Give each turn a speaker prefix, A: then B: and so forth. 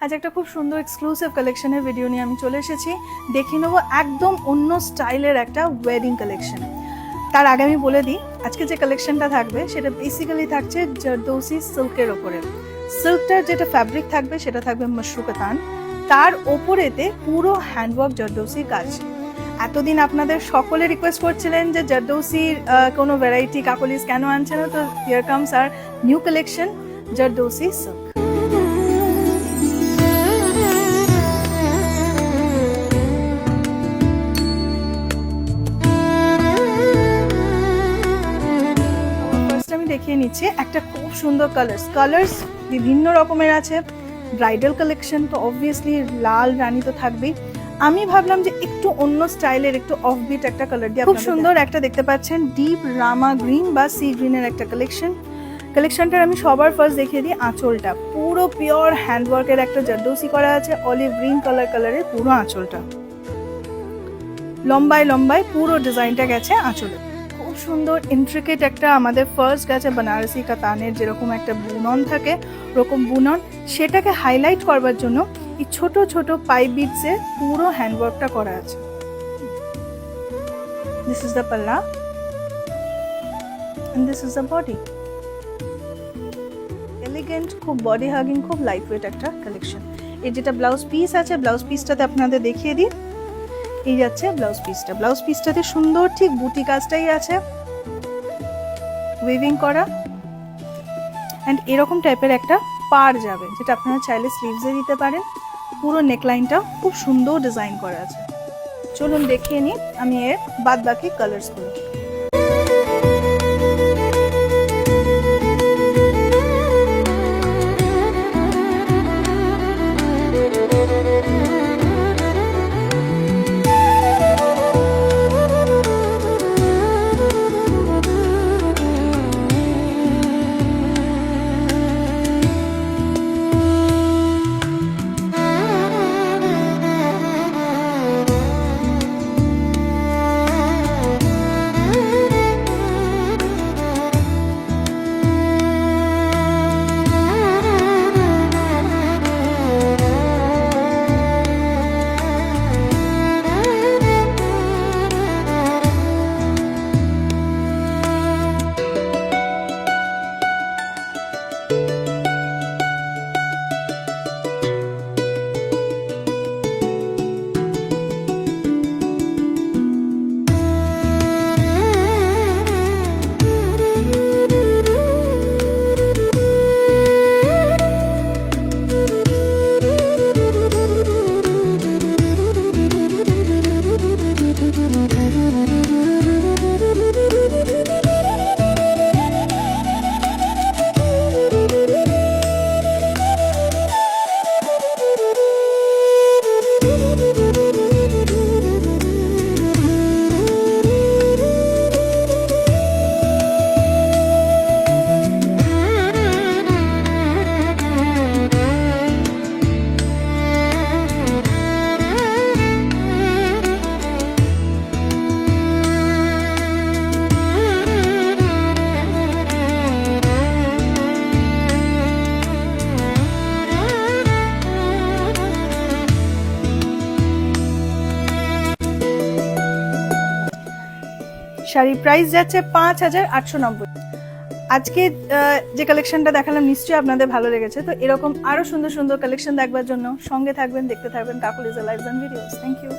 A: আজ একটা খুব সুন্দর এক্সক্লুসিভ কালেকশনের ভিডিও নিয়ে আমি চলে এসেছি। দেখে নেবো একদম অন্য স্টাইলের একটা ওয়েডিং কালেকশন। তার আগে আমি বলে দিই, আজকে যে কালেকশনটা থাকবে সেটা বেসিক্যালি থাকছে জারদৌসি সিল্কের ওপরে। সিল্কটার যেটা ফ্যাব্রিক থাকবে সেটা থাকবে মাশরু কাতান, তার ওপরেতে পুরো হ্যান্ডওয়ার্ক জারদৌসির কাজ। এতদিন আপনাদের সকলে রিকোয়েস্ট করছিলেন যে জারদৌসির কোনো ভ্যারাইটি কাকলিস কেন আনছে না, তো here comes our new collection zardozi silk. আমি দেখিয়ে নিচ্ছি একটা খুব সুন্দর কালার্স বিভিন্ন রকমের আছে। ব্রাইডাল কালেকশন তো অবভিয়াসলি লাল রানী তো থাকবেই। আমি ভাবলাম যে একটু অন্য স্টাইলের একটু অফবিট একটা কালার দিয়ে খুব সুন্দর একটা দেখতে পাচ্ছেন ডিপ রামা গ্রিন বা সি গ্রিনের একটা কালেকশনটার আমি সবার ফার্স্ট দেখিয়ে দিই আঁচলটা। পুরো পিওর হ্যান্ডওয়ার্কের একটা জারদৌসি করা আছে, অলিভ গ্রিন কালারের পুরো আঁচলটা, লম্বায় পুরো ডিজাইনটা গেছে আঁচলে। খুব সুন্দর ইন্ট্রিকেট একটা আমাদের ফার্স্ট গেছে বেনারসি কাতানের যেরকম একটা বুনন থাকে, ওরকম বুনন, সেটাকে হাইলাইট করবার জন্য এই ছোট ছোট পাইপ বিটসে পুরো হ্যান্ডওয়ার্কটা করা আছে। This is the palla and this is the body. Elegant, খুব বডি হাগিং, খুব লাইট ওয়েট একটা কালেকশন। এর যেটা ব্লাউজ পিস আছে, ব্লাউজ পিসটাতে আপনাদের দেখিয়ে দিই। এই যাচ্ছে ব্লাউজ পিসটাতে সুন্দর ঠিক বুটি কাজটাই আছে, উইভিং করা, অ্যান্ড এরকম টাইপের একটা পার যাবে যেটা আপনারা চাইলে স্লিভসে দিতে পারেন। পুরো নেকলাইনটা খুব সুন্দর ডিজাইন করা আছে। চলুন দেখিয়ে নিই আমি এর বাদ বাকি কালার্সগুলো। শাড়ির প্রাইস যাচ্ছে ৫,৮৯০। আজকে যে কালেকশনটা দেখালাম নিশ্চয়ই আপনাদের ভালো লেগেছে। তো এরকম আরো সুন্দর সুন্দর কালেকশন দেখবার জন্য সঙ্গে থাকবেন, দেখতে থাকবেন Kakoli's lives and videos. Thank you.